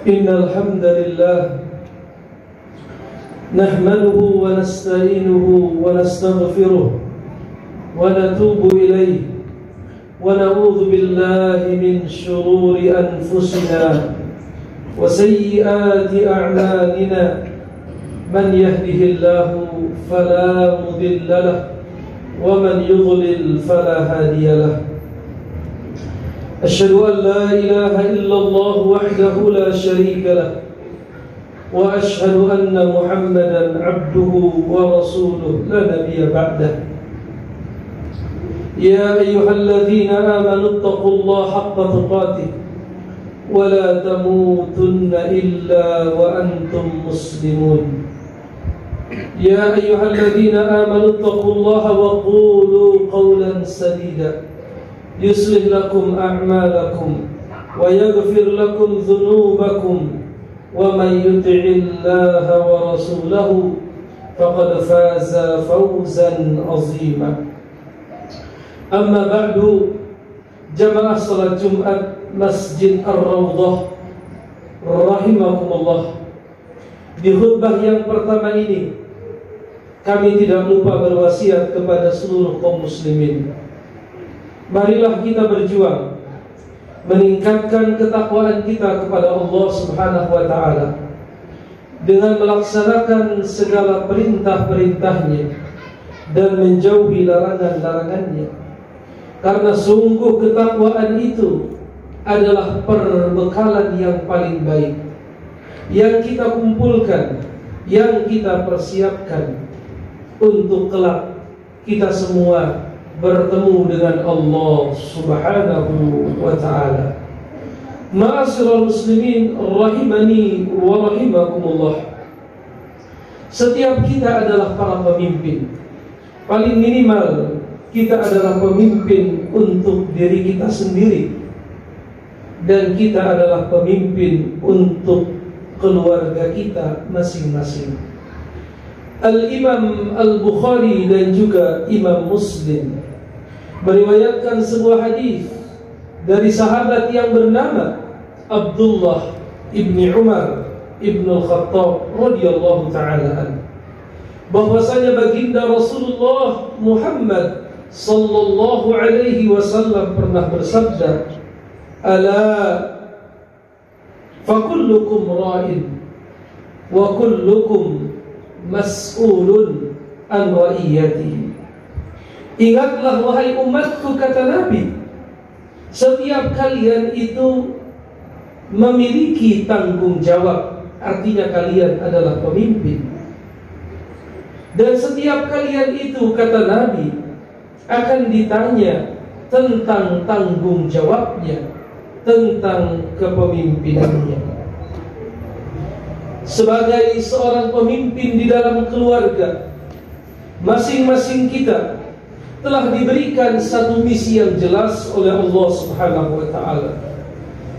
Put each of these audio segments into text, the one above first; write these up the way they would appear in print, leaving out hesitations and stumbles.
إن الحمد لله نحمده ونستعينه ونستغفره ونتوب إليه ونعوذ بالله من شرور أنفسنا وسيئات أعمالنا من يهده الله فلا مضل له ومن يضلل فلا هادي له أشهد أن لا إله إلا الله وحده لا شريك له وأشهد أن محمدا عبده ورسوله لا نبي بعده يا أيها الذين آمنوا اتقوا الله حق تقاته ولا تموتن إلا وأنتم مسلمون يا أيها الذين آمنوا اتقوا الله وقولوا قولا سديدا يصلح لكم أعمالكم ويغفر لكم ذنوبكم ومن يطع الله ورسوله فقد فاز فوزا عظيما أما بعد جماعة صلاة جمعة Masjid Ar-Rawdah rahimakumullah. Di khutbah yang pertama ini kami tidak lupa berwasiat kepada seluruh kaum muslimin. Marilah kita berjuang meningkatkan ketakwaan kita kepada Allah Subhanahu wa taala dengan melaksanakan segala perintah-perintahnya dan menjauhi larangan-larangannya. Karena sungguh ketakwaan itu adalah perbekalan yang paling baik yang kita kumpulkan, yang kita persiapkan untuk kelak kita semua bertemu dengan Allah Subhanahu wa ta'ala. Ma'asyiral muslimin rahimani wa rahimakumullah. Setiap kita adalah para pemimpin. Paling minimal kita adalah pemimpin untuk diri kita sendiri, dan kita adalah pemimpin untuk keluarga kita masing-masing. Al-Imam Al-Bukhari dan juga Imam Muslim meriwayatkan sebuah hadis dari sahabat yang bernama Abdullah ibni Umar ibn Al-Khattab radhiyallahu ta'ala anhu, bahwasanya baginda Rasulullah Muhammad sallallahu alaihi wasallam pernah bersabda, "Ala fakullukum ra'in wa kullukum mas'ulun an ra'iyatihi." Ingatlah wahai umatku, kata Nabi, setiap kalian itu memiliki tanggung jawab. Artinya kalian adalah pemimpin. Dan setiap kalian itu, kata Nabi, akan ditanya tentang tanggung jawabnya, tentang kepemimpinannya. Sebagai seorang pemimpin di dalam keluarga, masing-masing kita telah diberikan satu misi yang jelas oleh Allah Subhanahu wa ta'ala.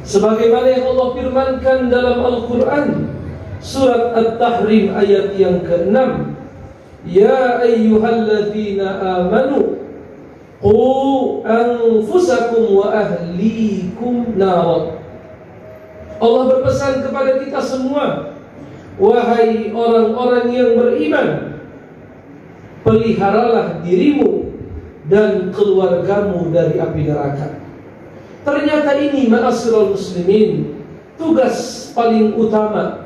Sebagaimana yang Allah firmankan dalam Al-Quran, surat At-Tahrim ayat yang ke-6, "Ya ayyuhalladzina amanu qu anfusakum wa ahlikum nar." Allah berpesan kepada kita semua, wahai orang-orang yang beriman, peliharalah dirimu dan keluargamu dari api neraka. Ternyata ini, ma'asyiral muslimin, tugas paling utama,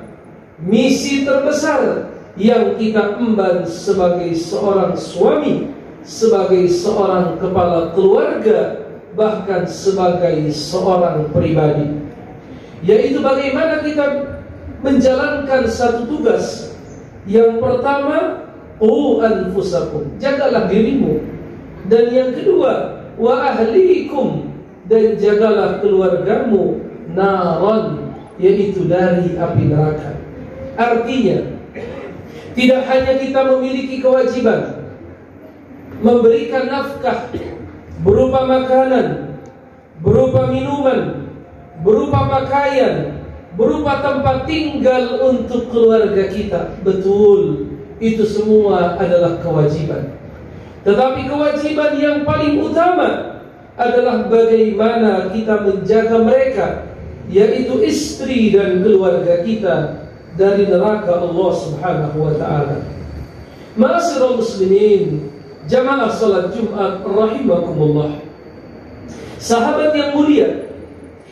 misi terbesar yang kita emban sebagai seorang suami, sebagai seorang kepala keluarga, bahkan sebagai seorang pribadi, yaitu bagaimana kita menjalankan satu tugas. Yang pertama, qu anfusakum, jagalah dirimu, dan yang kedua, wa ahlikum, dan jagalah keluargamu, naran, yaitu dari api neraka. Artinya, tidak hanya kita memiliki kewajiban memberikan nafkah berupa makanan, berupa minuman, berupa pakaian, berupa tempat tinggal untuk keluarga kita. Betul, itu semua adalah kewajiban. Tetapi kewajiban yang paling utama adalah bagaimana kita menjaga mereka yaitu istri dan keluarga kita dari neraka Allah Subhanahu wa taala. Ma'asyiral muslimin, jamaah salat Jumat rahimakumullah. Sahabat yang mulia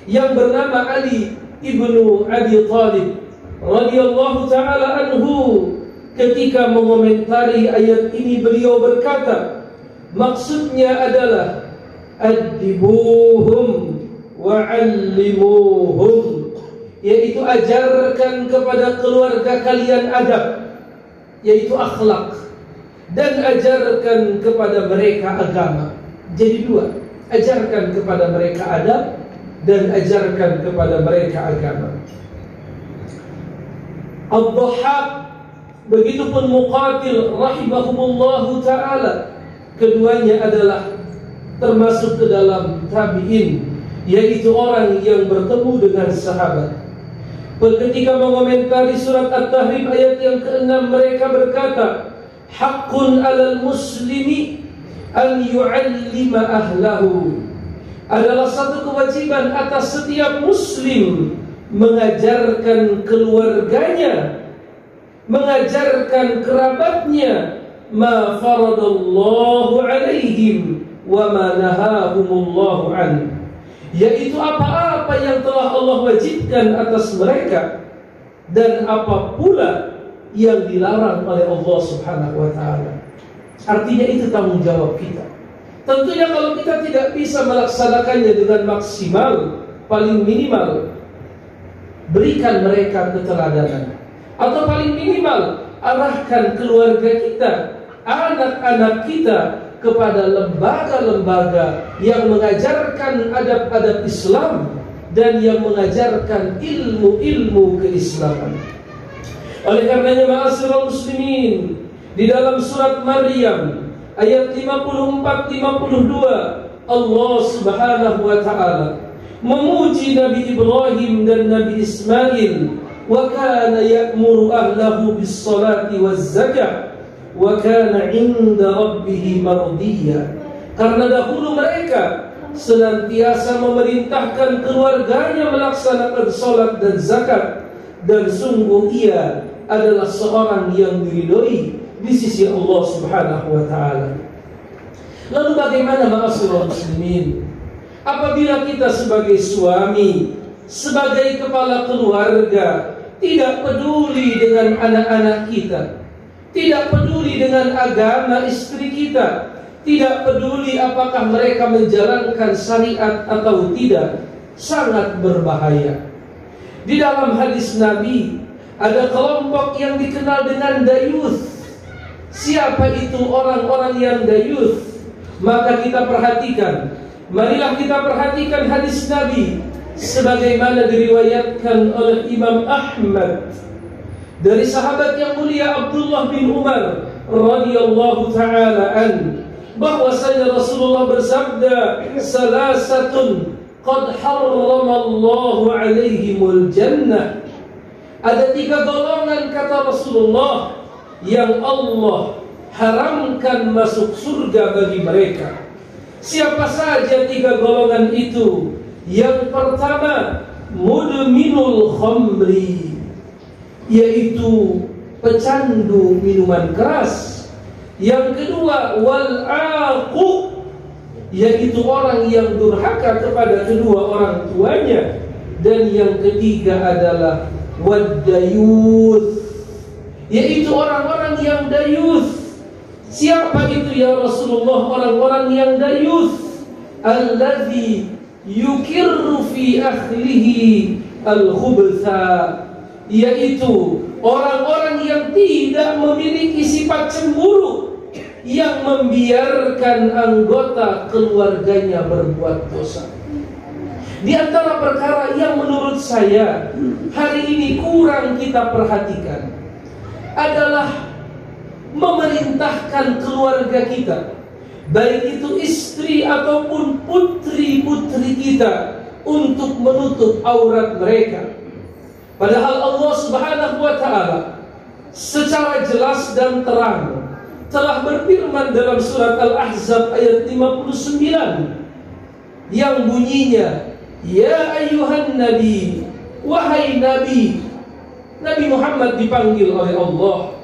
yang bernama Ali ibnu Abi Thalib radhiyallahu taala anhu, ketika mengomentari ayat ini beliau berkata, maksudnya adalah adibuhum wa'allimuhum, yaitu ajarkan kepada keluarga kalian adab, yaitu akhlak, dan ajarkan kepada mereka agama. Jadi dua, ajarkan kepada mereka adab dan ajarkan kepada mereka agama. Ad-Dhahhak, begitupun Muqatil rahimahumullahu ta'ala, keduanya adalah termasuk ke dalam tabi'in, yaitu orang yang bertemu dengan sahabat. Ketika mengomentari surat At-Tahrim ayat yang ke-6, mereka berkata, haqqun 'alal muslimi an yu'allima ahlahu, adalah satu kewajiban atas setiap muslim mengajarkan keluarganya, mengajarkan kerabatnya, ma faradallahu alaihim wa ma nahahumullahu an, yaitu apa-apa yang telah Allah wajibkan atas mereka dan apa pula yang dilarang oleh Allah Subhanahu wa taala. Artinya itu tanggung jawab kita. Tentunya kalau kita tidak bisa melaksanakannya dengan maksimal, paling minimal berikan mereka keteladanan, atau paling minimal arahkan keluarga kita, anak-anak kita kepada lembaga-lembaga yang mengajarkan adab-adab Islam dan yang mengajarkan ilmu-ilmu keislaman. Oleh karenanya, ma'asyiral muslimin, di dalam surat Maryam ayat 54-52, Allah Subhanahu wa taala memuji Nabi Ibrahim dan Nabi Ismail, wa kana ya'muru ahlahu bis-salati waz-zakah wa kana 'inda rabbih mardiyya, karena dahulu mereka senantiasa memerintahkan keluarganya melaksanakan salat dan zakat, dan sungguh ia adalah seorang yang diridhoi di sisi Allah Subhanahu wa taala. Lalu bagaimana ma'asyiral muslimin apabila kita sebagai suami, sebagai kepala keluarga tidak peduli dengan anak-anak kita, tidak peduli dengan agama istri kita, tidak peduli apakah mereka menjalankan syariat atau tidak, sangat berbahaya. Di dalam hadis Nabi ada kelompok yang dikenal dengan dayuth. Siapa itu orang-orang yang dayuth? Maka kita perhatikan, marilah kita perhatikan hadis Nabi sebagaimana diriwayatkan oleh Imam Ahmad dari sahabat yang mulia Abdullah bin Umar radhiyallahu taala an, bahwasanya Rasulullah bersabda, salasatun qad harramallahu alaihimul jannah, ada 3 golongan kata Rasulullah yang Allah haramkan masuk surga bagi mereka. Siapa saja 3 golongan itu? Yang pertama, mudminul khamri, yaitu pecandu minuman keras. Yang kedua, wal aqu, yaitu orang yang durhaka kepada kedua orang tuanya. Dan yang ketiga adalah waddayuth, yaitu orang-orang yang dayuth. Siapa itu ya Rasulullah orang-orang yang dayuth? Alladzi yukirru fi akhlihi al-khubtha, yaitu orang-orang yang tidak memiliki sifat cemburu, yang membiarkan anggota keluarganya berbuat dosa. Di antara perkara yang menurut saya hari ini kurang kita perhatikan adalah memerintahkan keluarga kita, baik itu istri ataupun putri-putri kita, untuk menutup aurat mereka. Padahal Allah Subhanahu wa taala secara jelas dan terang telah berfirman dalam surat Al-Ahzab ayat 59 yang bunyinya, Ya ayyuhan nabi, wahai nabi. Nabi Muhammad dipanggil oleh Allah.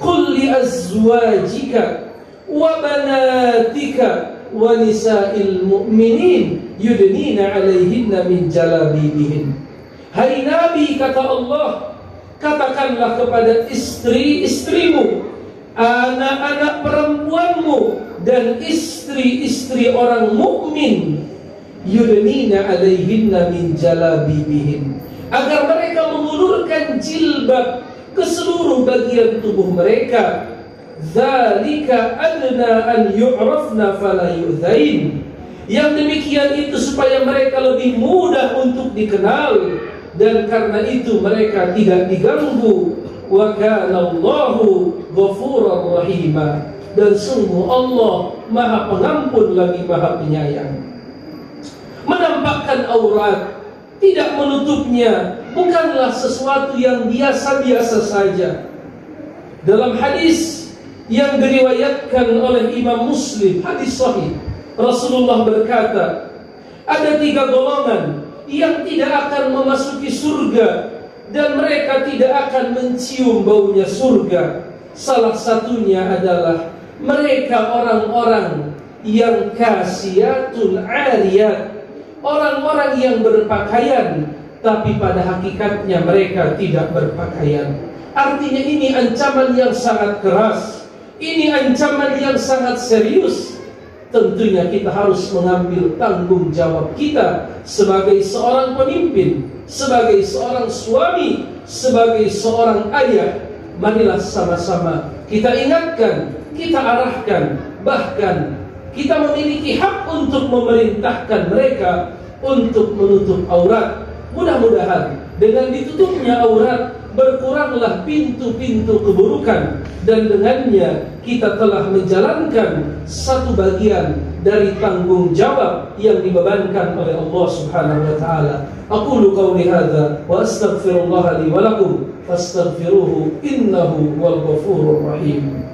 Qul li azwajika wa banatika wa nisa'il mu'minin yudnina 'alaihinna min jalabibihin. Hai Nabi, kata Allah, katakanlah kepada istri-istrimu, anak-anak perempuanmu, dan istri-istri orang mukmin, yudnina 'alaihinna min jalabibihin, agar mereka mengulurkan jilbab ke seluruh bagian tubuh mereka. Dzalika adna an yu'rafna fala yu'dzain. Yang demikian itu supaya mereka lebih mudah untuk dikenal, dan karena itu mereka tidak diganggu. Wa kana Allahu ghafurur rahima. Dan sungguh Allah Maha Pengampun lagi Maha Penyayang. Menampakkan aurat, tidak menutupnya, bukanlah sesuatu yang biasa-biasa saja. Dalam hadis yang diriwayatkan oleh Imam Muslim, hadis sahih, Rasulullah berkata, ada 3 golongan yang tidak akan memasuki surga, dan mereka tidak akan mencium baunya surga. Salah satunya adalah mereka orang-orang yang kasiyatun ariyat, orang-orang yang berpakaian, tapi pada hakikatnya mereka tidak berpakaian. Artinya ini ancaman yang sangat keras, ini ancaman yang sangat serius. Tentunya kita harus mengambil tanggung jawab kita sebagai seorang pemimpin, sebagai seorang suami, sebagai seorang ayah. Marilah sama-sama kita ingatkan, kita arahkan, bahkan kita memiliki hak untuk memerintahkan mereka untuk menutup aurat. Mudah-mudahan dengan ditutupnya aurat berkuranglah pintu-pintu keburukan, dan dengannya kita telah menjalankan satu bagian dari tanggung jawab yang dibebankan oleh Allah Subhanahu wa taala. Aqulu qawli hadza wa astaghfirullah li wa lakum fastaghfiruhu innahu wal ghafurur rahim.